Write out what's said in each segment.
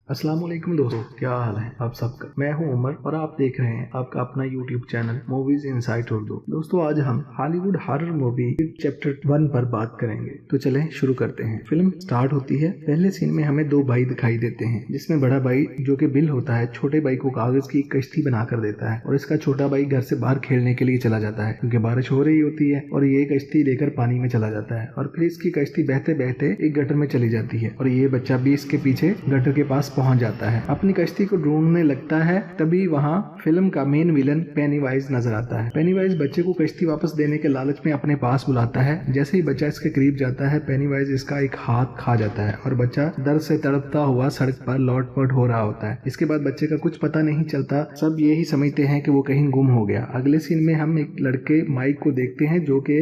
अस्सलाम वालेकुम दोस्तों, क्या हाल है आप सबका। मैं हूं उमर और आप देख रहे हैं आपका अपना YouTube channel movies insight Urdu. दोस्तों आज हम हॉलीवुड हॉरर मूवी चैप्टर 1 पर बात करेंगे। तो चलें शुरू करते हैं। फिल्म स्टार्ट होती है। पहले सीन में हमें दो भाई दिखाई देते हैं, जिसमें बड़ा भाई जो कि बिल होता है छोटे भाई को कागज की कश्ती बनाकर देता है और इसका छोटा भाई घर से बाहर खेलने के लिए चला जाता है क्योंकि बारिश हो रही होती है और ये कश्ती लेकर पानी में चला जाता है और फिर इसकी कश्ती बहते बहते एक गटर में चली जाती है और ये बच्चा भी इसके पीछे गटर के पास पहुंच जाता है। अपनी कश्ती को ढूंढने लगता है। तभी वहाँ फिल्म का मेन विलन पेनीवाइज नजर आता है। पेनीवाइज बच्चे को कश्ती वापस देने के लालच में अपने पास बुलाता है। जैसे ही बच्चा इसके करीब जाता है, पेनीवाइज इसका एक हाथ खा जाता है और बच्चा दर्द से तड़पता हुआ सड़क पर लौट-पट हो रहा होता है। इसके बाद बच्चे का कुछ पता नहीं चलता। सब यही समझते हैं कि वो कहीं गुम हो गया। अगले सीन में हम एक लड़के माइक को देखते हैं जो कि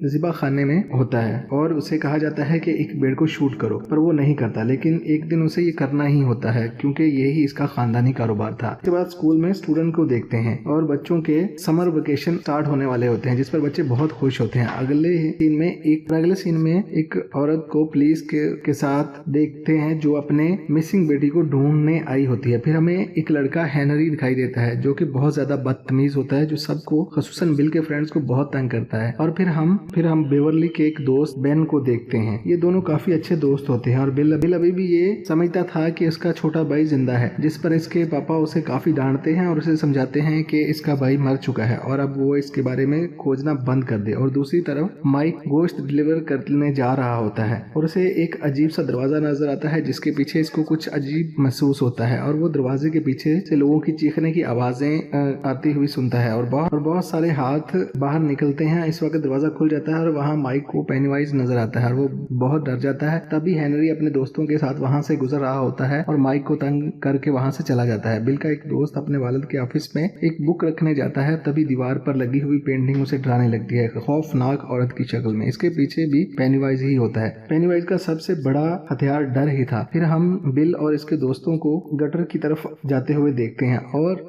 ज़िबा खाने में होता है और उसे कहा जाता है कि एक बेड को शूट करो, पर वो नहीं करता। लेकिन एक दिन उसे ये करना ही होता है क्योंकि यही इसका खानदानी कारोबार था। इसके बाद स्कूल में स्टूडेंट को देखते हैं और बच्चों के समर वेकेशन स्टार्ट होने वाले होते हैं, जिस पर बच्चे बहुत खुश होते हैं। अगले सीन में एक औरत को पुलिस के साथ देखते हैं जो अपने मिसिंग बेटी को ढूंढने आई होती है। फिर हमें एक लड़का हेनरी दिखाई देता है जो कि बहुत ज्यादा बदतमीज होता है, जो सबको खसूसन बिल के फ्रेंड्स को बहुत तंग करता है। और फिर हम बेवरली के एक दोस्त बेन को देखते हैं। ये दोनों काफी अच्छे दोस्त होते हैं और बिल अभी भी ये समझता था कि इसका छोटा भाई जिंदा है, जिस पर इसके पापा उसे काफी डांटते हैं और उसे समझाते हैं कि इसका भाई मर चुका है और अब वो इसके बारे में खोजना बंद कर दे। और दूसरी तरफ माइक गोश्त डिलीवर करने जा रहा होता है और उसे एक अजीब सा दरवाजा नजर आता है जिसके पीछे इसको कुछ अजीब महसूस होता है और वो दरवाजे के पीछे से लोगों की चीखने की आवाजें आती हुई सुनता है और बहुत सारे हाथ बाहर निकलते हैं। इस वक्त दरवाजा खुल जाता है और वहाँ माइक को पेनीवाइज नजर आता है और वो बहुत डर जाता है। तभी हेनरी अपने दोस्तों के साथ वहाँ से गुजर रहा होता है और माइक को तंग करके वहाँ से चला जाता है। बिल का एक दोस्त अपने वालिद के ऑफिस में एक बुक रखने जाता है। तभी दीवार पर लगी हुई पेंटिंग उसे डराने लगती है, खौफनाक औरत की शक्ल में। इसके पीछे भी पेनीवाइज ही होता है। पेनीवाइज का सबसे बड़ा हथियार डर ही था। फिर हम बिल और इसके दोस्तों को गटर की तरफ जाते हुए देखते हैं और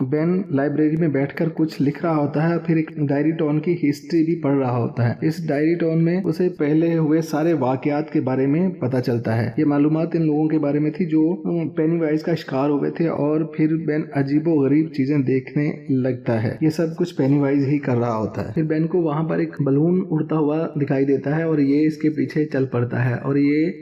बेन लाइब्रेरी में बैठकर कुछ लिख रहा होता है। फिर एक डायरी टोन की हिस्ट्री भी पढ़ रहा होता है। इस डायरी टोन में उसे पहले हुए सारे वाकयात के बारे में पता चलता है। ये मालूमात इन लोगों के बारे में थी जो पेनीवाइज का शिकार हो गए थे और फिर बेन अजीबो गरीब चीजें देखने लगता है। ये सब कुछ पेनीवाइज ही कर रहा होता है। फिर बेन को वहां पर एक बलून उड़ता हुआ दिखाई देता है और ये इसके पीछे चल पड़ता है और ये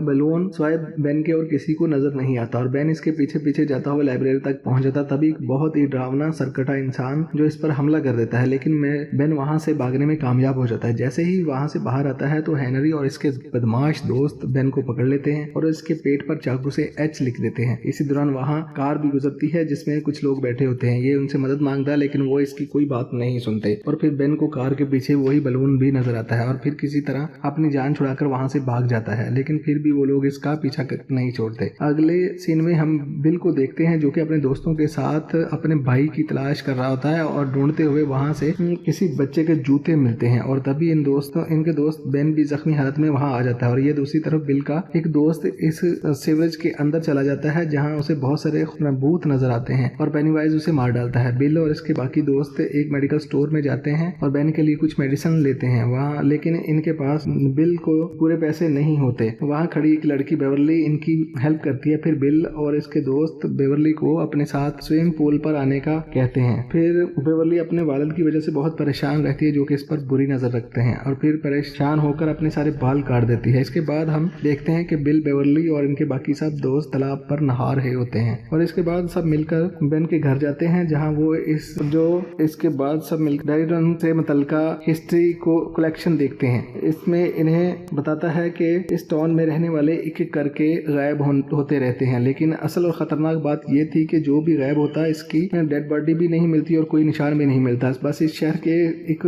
बलून शायद बेन के और किसी को नजर नहीं आता और बेन इसके पीछे पीछे जाता हुआ लाइब्रेरी तक पहुंच जाता। तभी एक बहुत ही डरावना सरकटा इंसान जो इस पर हमला कर देता है, लेकिन बेन वहां से भागने में कामयाब हो जाता है। जैसे ही वहां से बाहर आता है तो हेनरी और इसके बदमाश दोस्त बेन को पकड़ लेते हैं और इसके पेट पर चाकू से एच लिख देते हैं। इसी दौरान वहाँ कार भी गुजरती है जिसमें कुछ लोग बैठे होते हैं। ये उनसे मदद मांगता है लेकिन वो इसकी कोई बात नहीं सुनते और फिर बेन को कार के पीछे वही बलून भी नजर आता है और फिर किसी तरह अपनी जान छुड़ाकर वहां से भाग जाता है, लेकिन फिर भी वो लोग इसका पीछा नहीं छोड़ते। अगले सीन में हम बिल को देखते हैं जो कि अपने दोस्तों के साथ अपने भाई की तलाश कर रहा होता है और ढूंढते हुए वहां से किसी बच्चे के जूते मिलते हैं और तभी इनके दोस्त बेन भी जख्मी हालत में वहां आ जाता है और ये दूसरी तरफ बिल का एक दोस्त इस सीवरेज के अंदर चला जाता है जहां उसे बहुत सारे भूत नजर आते हैं और पेनीवाइज उसे मार डालता है। बिल और इसके बाकी दोस्त एक मेडिकल स्टोर में जाते हैं और बेन के लिए कुछ मेडिसिन लेते हैं वहाँ, लेकिन इनके पास बिल को पूरे पैसे नहीं होते। वहाँ खड़ी एक लड़की बेवरली इनकी हेल्प करती है। फिर बिल और इसके दोस्त बेवरली को अपने साथ स्विमिंग पूल पर आने का कहते हैं। फिर बेवरली अपने वालिद की वजह से बहुत परेशान रहती है जो कि इस पर बुरी नजर रखते हैं और फिर परेशान होकर अपने सारे बाल काट देती है। इसके बाद हम देखते हैं कि बिल, बेवरली और इनके बाकी सब दोस्त तालाब पर नहा रहे होते हैं और इसके बाद सब मिलकर बेन के घर जाते हैं जहां वो इसके बाद सब मिलकर डायरी टोन से मुतल्लिका हिस्ट्री को कलेक्शन देखते हैं। इसमें इन्हें बताता है कि इस टाउन में रहने वाले एक एक करके गायब होते रहते हैं, लेकिन असल और खतरनाक बात ये थी कि जो भी गायब होता है इसकी डेड बॉडी भी नहीं मिलती और कोई निशान भी नहीं मिलता। बस इस शहर के एक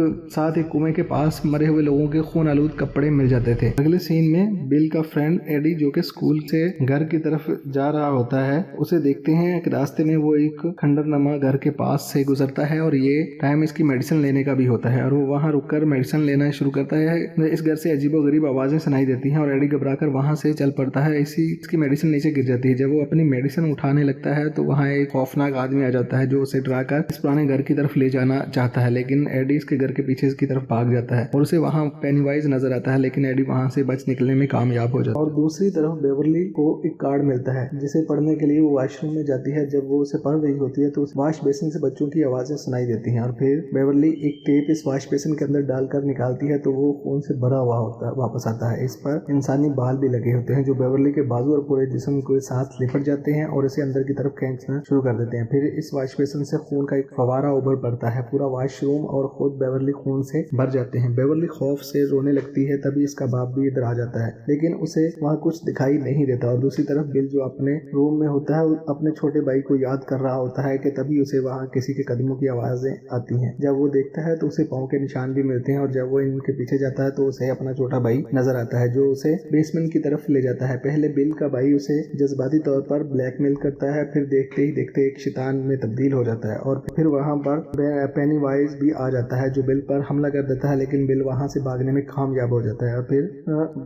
कुएं के पास मरे हुए लोगों के खून आलूद कपड़े मिल जाते थे। अगले सीन में बिल का फ्रेंड एडी जो कि स्कूल से घर की तरफ जा रहा होता है, उसे देखते हैं। एक रास्ते में वो एक खंडरनुमा घर के पास से गुजरता है और ये टाइम इसकी मेडिसिन लेने का भी होता है और वो वहाँ रुककर मेडिसिन लेना शुरू करता है। इस घर से अजीबोगरीब आवाजें सुनाई देती हैं और एडी घबराकर वहाँ से चल पड़ता है। इसकी मेडिसिन नीचे गिर जाती है। जब वो अपनी मेडिसिन उठाने लगता है तो वहाँ एक खौफनाक आदमी आ जाता है जो उसे डराकर इस पुराने घर की तरफ ले जाना चाहता है, लेकिन एडी इसके घर के पीछे इसकी तरफ भाग जाता है और उसे वहाँ पेनीवाइज नजर आता है, लेकिन एडी वहाँ से बच निकलने में कामयाब हो जाता है। और दूसरी तरफ बेवरली को एक कार्ड मिलता है जिसे पढ़ने के लिए वो वॉशरूम में जाती है। जब वो उसे पढ़ रही होती है तो उस वॉश बेसिन से बच्चों की आवाजें सुनाई देती हैं और फिर बेवर्ली एक टेप इस वॉश बेसिन के अंदर डालकर निकालती है तो वो खून से भरा हुआ होता है वापस आता है। इस पर इंसानी बाल भी लगे होते हैं जो बेवर्ली के बाजू और पूरे जिस्म के साथ लिपट जाते हैं और इसे अंदर की तरफ खींचना शुरू कर देते हैं। फिर इस वॉश बेसिन से खून का एक फवारा उभर पड़ता है। पूरा वॉशरूम और खुद बेवर्ली खून से भर जाते हैं। बेवर्ली खौफ से रोने लगती है। तभी इसका बाप भी इधर आ जाता है लेकिन उसे वहाँ कुछ दिखाई नहीं देता और दूसरी तरफ बिल जो अपने रूम में होता है अपने छोटे भाई को याद कर रहा होता है कि तभी उसे वहाँ किसी के कदमों की आवाजें आती हैं। जब वो देखता है तो उसे पाँव के निशान भी मिलते हैं और जब वो इनके पीछे जाता है तो उसे अपना छोटा भाई नजर आता है जो उसे बेसमेंट की तरफ ले जाता है। पहले बिल का भाई उसे जज्बाती तौर पर ब्लैकमेल करता है, फिर देखते ही देखते एक शैतान में तब्दील हो जाता है और फिर वहाँ पर पेनीवाइज भी आ जाता है जो बिल पर हमला कर देता है लेकिन बिल वहाँ से भागने में कामयाब हो जाता है और फिर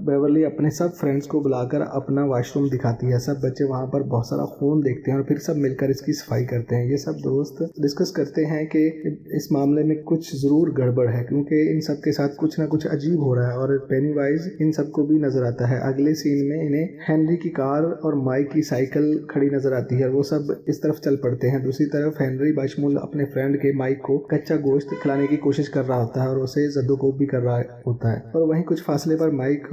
बेवर्ली अपने सब फ्रेंड्स को बुलाकर अपना वॉशरूम दिखाती है। सब बच्चे वहाँ पर बहुत सारा खून देखते हैं और फिर सब मिलकर इसकी सफाई करते हैं। ये सब दोस्त डिस्कस करते हैं कि इस मामले में कुछ जरूर गड़बड़ है क्योंकि इन सब के साथ कुछ ना कुछ अजीब हो रहा है और पेनीवाइज इन सबको भी नजर आता है। अगले सीन में इन्हें हेनरी की कार और माइक की साइकिल खड़ी नजर आती है। वो सब इस तरफ चल पड़ते हैं। दूसरी तरफ हेनरी बशमूल अपने फ्रेंड के माइक को कच्चा गोश्त खिलाने की कोशिश कर रहा होता है और उसे जद्दोकोब भी कर रहा होता है और वहीं कुछ फासले पर माइक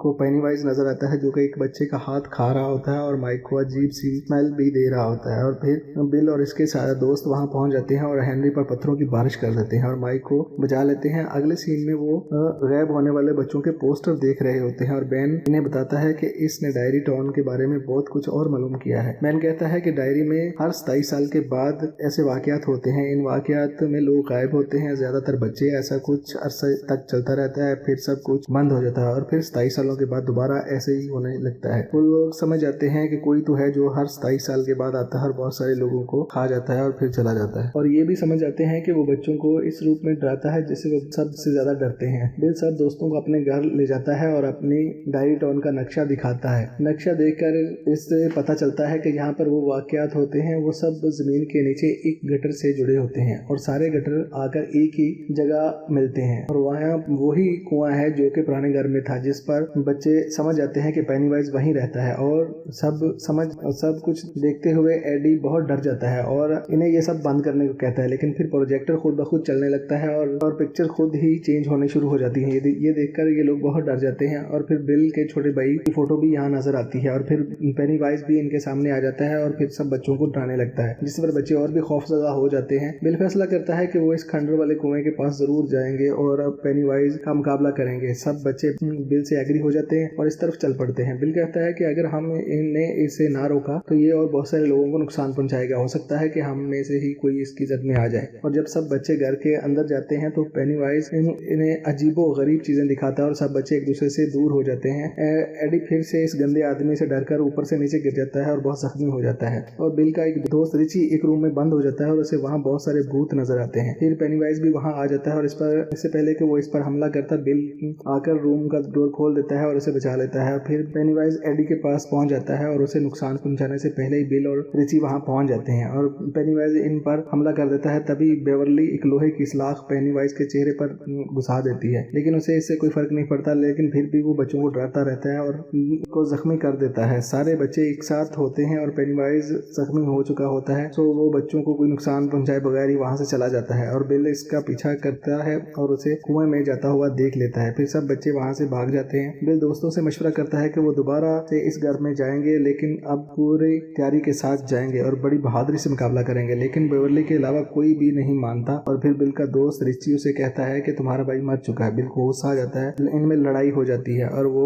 को पेनीवाइज नजर आता है जो कि एक बच्चे का हाथ खा रहा होता है और माइक को अजीब सी स्मेल भी दे रहा होता है और फिर बिल और इसके सारे दोस्त वहां पहुंच जाते हैं और हेनरी पर पत्थरों की बारिश कर देते हैं और माइक को बचा लेते हैं। अगले सीन में वो गायब होने वाले बच्चों के पोस्टर देख रहे होते हैं और बेन इन्हें बताता है कि इसने डायरी टाउन के बारे में बहुत कुछ और मालूम किया है। बेन कहता है कि डायरी में हर 27 साल के बाद ऐसे वाकयात होते हैं। इन वाकयात में लोग गायब होते हैं, ज्यादातर बच्चे। ऐसा कुछ अरसे तक चलता रहता है, फिर सब कुछ बंद हो जाता है और फिर 27 सालों के बाद दोबारा ऐसे ही होने लगता है। वो लोग समझ जाते हैं कि कोई तो है जो हर 27 साल के बाद आता है और बहुत सारे लोगों को खा जाता है और फिर चला जाता है। और ये भी समझ जाते हैं कि वो बच्चों को इस रूप में डराता है जिससे वो सबसे ज्यादा डरते हैं। बिल सब दोस्तों को अपने घर ले जाता है और अपनी डायरी टाउन का नक्शा दिखाता है। नक्शा देखकर इससे पता चलता है कि यहाँ पर वो वाकयात होते हैं वो सब जमीन के नीचे एक गटर से जुड़े होते हैं और सारे गटर आकर एक ही जगह मिलते हैं और वहाँ वही कुआं है जो कि पुराने घर में था, जिस पर बच्चे समझ जाते हैं कि पेनीवाइज वहीं रहता है और सब कुछ देखते हुए एडी बहुत डर जाता है और इन्हें ये सब बंद करने को कहता है। लेकिन फिर प्रोजेक्टर खुद ब खुद चलने लगता है और पिक्चर खुद ही चेंज होने शुरू हो जाती है। ये देखकर ये लोग बहुत डर जाते हैं और फिर बिल के छोटे भाई की फोटो भी यहाँ नजर आती है और फिर पेनीवाइज भी इनके सामने आ जाता है और फिर सब बच्चों को डराने लगता है, जिस पर बच्चे और भी खौफजदा हो जाते हैं। बिल फैसला करता है कि वो इस खंडर वाले कुएं के पास जरूर जाएंगे और अब पेनीवाइज का मुकाबला करेंगे। सब बच्चे बिल से एग्री हो जाते हैं और इस तरफ चल पड़ते हैं। बिल कहता है कि अगर हम इन्हें इसे ना रोका तो ये और बहुत सारे लोगों को नुकसान पहुंचाएगा। हो सकता है कि हम में से ही कोई इसकी जद में आ जाए। और जब सब बच्चे घर के अंदर जाते हैं तो पेनीवाइज इन्हें अजीबो गरीब चीजें दिखाता है और सब बच्चे एक दूसरे से दूर हो जाते हैं। एडी फिर से इस गंदे आदमी से डरकर ऊपर से नीचे गिर जाता है और बहुत जख्मी हो जाता है और बिल का एक दोस्त रिची एक रूम में बंद हो जाता है और उसे वहाँ बहुत सारे भूत नजर आते हैं। फिर पेनीवाइज भी वहाँ आ जाता है और इससे पहले कि वो इस पर हमला करता बिल आकर रूम का डोर खोल देता है और उसे बचा लेता है। फिर पेनीवाइज एडी के पास पहुंच जाता है और उसे नुकसान पहुंचाने से पहले ही बिल और रिची वहां पहुंच जाते हैं और पेनीवाइज इन पर हमला कर देता है। तभी बेवर्ली एक लोहे की सलाख पेनीवाइज के चेहरे पर घुसा देती है लेकिन उसे इससे कोई फर्क नहीं पड़ता, लेकिन फिर भी वो बच्चों को डराता रहता है और को जख्मी कर देता है। सारे बच्चे एक साथ होते हैं और पेनीवाइज जख्मी हो चुका होता है तो वो बच्चों को कोई नुकसान पहुंचाए बगैर ही वहां से चला जाता है और बिल इसका पीछा करता है और उसे कुएं में जाता हुआ देख लेता है। फिर सब बच्चे वहां से भाग जाते हैं। बिल दोस्तों से मशवरा करता है कि वो दोबारा से इस घर में जाएंगे लेकिन अब पूरी तैयारी के साथ जाएंगे और बड़ी बहादुरी से मुकाबला करेंगे, लेकिन बेवर्ली के अलावा कोई भी नहीं मानता। और फिर बिल का दोस्त रिची उसे कहता है कि तुम्हारा भाई मर चुका है। बिल को गुस्सा आ जाता है। इनमें लड़ाई हो जाती है और वो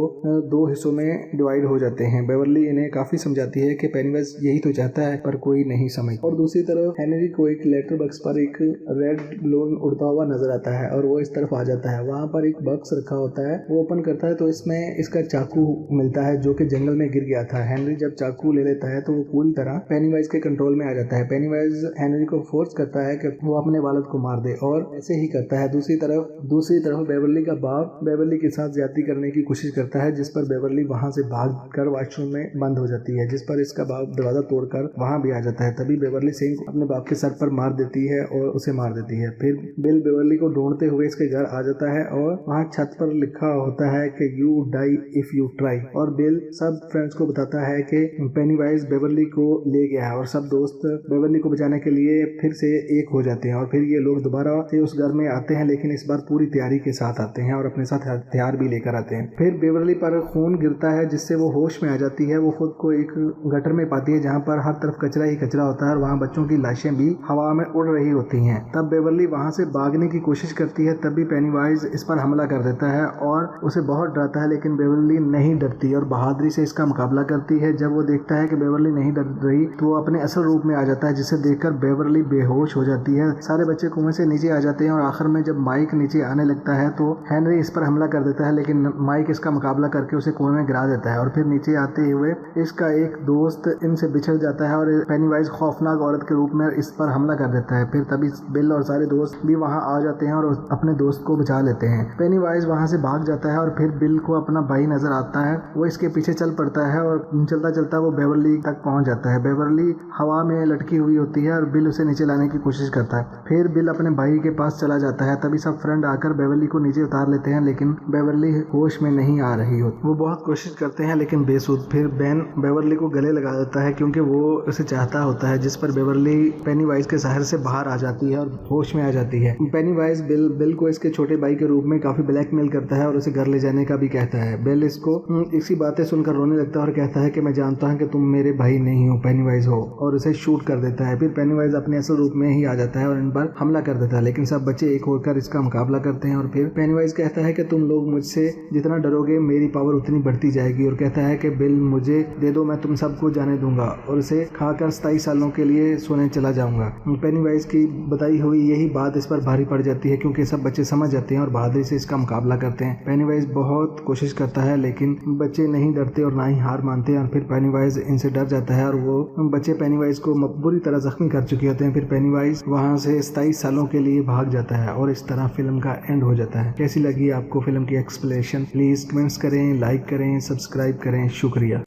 दो हिस्सों में डिवाइड हो जाते हैं। बेवर्ली इन्हें काफी समझाती है कि पेनीवाइज यही तो चाहता है पर कोई नहीं समझ। और दूसरी तरफ हेनरी को एक लेटर बॉक्स पर एक रेड बलून उड़ता हुआ नजर आता है और वो इस तरफ आ जाता है। वहाँ पर एक बॉक्स रखा होता है, वो ओपन करता है तो इसमें इसका चाकू मिलता है जो कि जंगल में गिर गया था। हेनरी जब चाकू ले लेता है तो वो पूरी तरह पेनीवाइज के कंट्रोल में आ जाता है। पेनीवाइज हेनरी को फोर्स करता है कि वो अपने वालिद को मार दे और ऐसे ही करता है। दूसरी तरफ बेवर्ली का बाप बेवर्ली के साथ ज्यादती करने की कोशिश करता है, जिस पर बेवर्ली वहां से भागकर वॉशरूम में बंद हो जाती है, जिस पर इसका बाप दरवाजा तोड़कर वहां भी आ जाता है। तभी बेवर्ली सिंह अपने बाप के सर पर मार देती है और उसे मार देती है। फिर बिल बेवर्ली को ढूंढते हुए इसके घर आ जाता है और वहाँ छत पर लिखा होता है कि you die if you try और बिल सब फ्रेंड्स को बताता है कि पेनीवाइज बेवर्ली को ले गया है और सब दोस्त बेवर्ली को बचाने के लिए फिर से एक हो जाते हैं और फिर ये लोग दोबारा से उस घर में आते हैं, लेकिन इस बार पूरी तैयारी के साथ आते हैं और अपने साथ हथियार भी लेकर आते हैं। फिर बेवर्ली पर खून गिरता है जिससे वो होश में आ जाती है। वो खुद को एक गटर में पाती है जहाँ पर हर तरफ कचरा ही कचरा होता है और वहाँ बच्चों की लाशें भी हवा में उड़ रही होती हैं। तब बेवर्ली वहाँ से भागने की कोशिश करती है, तभी पेनीवाइज इस पर हमला कर देता है और उसे बहुत डराता है, लेकिन बेवर्ली नहीं डरती और बहादुरी से इसका मुकाबला करती है। जब वो देखता है कि बेवर्ली नहीं डर रही तो वो अपने असल रूप में आ जाता है, जिसे देखकर बेवर्ली बेहोश हो जाती है। सारे बच्चे कुएं से नीचे आ जाते हैं और आखिर में जब माइक नीचे आने लगता है तो हेनरी इस पर हमला कर देता है, लेकिन माइक इसका मुकाबला करके उसे कुएं में गिरा देता है और फिर नीचे आते हुए इसका एक दोस्त इनसे बिछड़ जाता है और पेनीवाइज खौफनाक औरत के रूप में इस पर हमला कर देता है। फिर तभी बिल और सारे दोस्त भी वहां आ जाते हैं और अपने दोस्त को बचा लेते हैं। पेनीवाइज वहां से भाग जाता है और फिर बिल को अपना भाई नजर आता है, वो इसके पीछे चल पड़ता है और चलता चलता वो बेवर्ली तक पहुंच जाता है। बेवर्ली हवा में लटकी हुई होती है और बिल उसे नीचे लाने की कोशिश करता है। फिर बिल अपने भाई के पास चला जाता है, तभी सब फ्रेंड आकर बेवर्ली को नीचे उतार लेते हैं, लेकिन बेवर्ली होश में नहीं आ रही होती। वो बहुत कोशिश करते हैं लेकिन बेसुध। फिर बेन बेवर्ली को गले लगा देता है क्योंकि वो उसे चाहता होता है, जिस पर बेवर्ली पेनीवाइज के शहर से बाहर आ जाती है और होश में आ जाती है। पेनीवाइज बिल को इसके छोटे भाई के रूप में काफी ब्लैकमेल करता है और उसे घर ले जाने का भी कहता है। बिल इसको इसी बातें सुनकर रोने लगता है और कहता है कि मैं जानता हूं कि तुम मेरे भाई नहीं हो, पेनीवाइज हो, और उसे शूट कर देता है। फिर पेनीवाइज अपने असल रूप में ही आ जाता है और इन पर हमला कर देता है, लेकिन सब बच्चे एक होकर इसका मुकाबला करते हैं और फिर पेनीवाइज कहता है कि तुम लोग मुझसे जितना डरोगे मेरी पावर उतनी बढ़ती जाएगी और कहता है कि बिल मुझे दे दो, मैं तुम सबको जाने दूंगा और इसे खाकर 27 सालों के लिए सोने चला जाऊंगा। पेनीवाइज की बताई हुई यही बात इस पर भारी पड़ जाती है क्योंकि सब बच्चे समझ जाते हैं और बहादुरी से इसका मुकाबला करते हैं। पेनीवाइज बहुत कोशिश करता है लेकिन बच्चे नहीं डरते और ना ही हार मानते हैं। फिर पेनीवाइज इनसे डर जाता है और वो बच्चे पेनीवाइज को बुरी तरह जख्मी कर चुके होते हैं। फिर पेनीवाइज वहां से 27 सालों के लिए भाग जाता है और इस तरह फिल्म का एंड हो जाता है। कैसी लगी आपको फिल्म की एक्सप्लेनेशन? प्लीज कमेंट्स करें, लाइक करें, सब्सक्राइब करें। शुक्रिया।